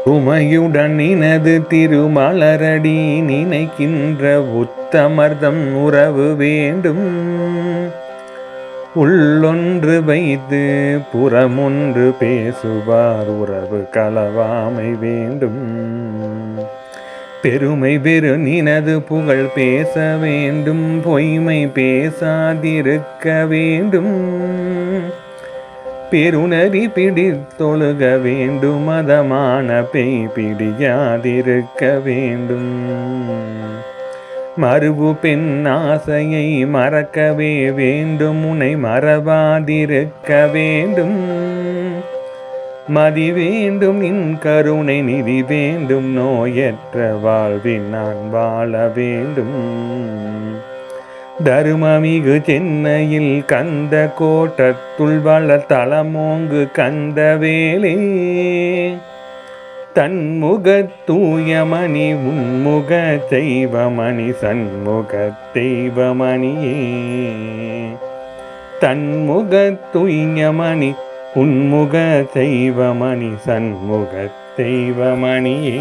உமையுடன் நினது திருமலரடி நினைக்கின்ற உத்தமர்தம் உறவு வேண்டும். உள்ளொன்று வைத்து புறமொன்று பேசுவார் உறவு களவாமை வேண்டும். பெருமை பெரு நினது புகழ் பேச வேண்டும், பொய்மை பேசாதிருக்க வேண்டும். பெருநெறி பிடித்தொழுக வேண்டும், மதமான பேய் பிடியாதிருக்க வேண்டும். மறுபு பெண் ஆசையை மறக்கவே வேண்டும், உன்னை மறவாதிருக்க வேண்டும். மதி வேண்டும், நின் கருணை நிதி வேண்டும், நோயற்ற வாழ்வின் நான் வாழ வேண்டும். தருமமிகு சென்னையில் கந்த கோட்டத்துள் வள தலமோங்கு கந்தவேலே, தன்முக தூயமணி உன்முக தெய்வமணி சண்முக தெய்வமணியே. தன்முக தூயமணி உன்முக தெய்வமணி சண்முக தெய்வமணியே.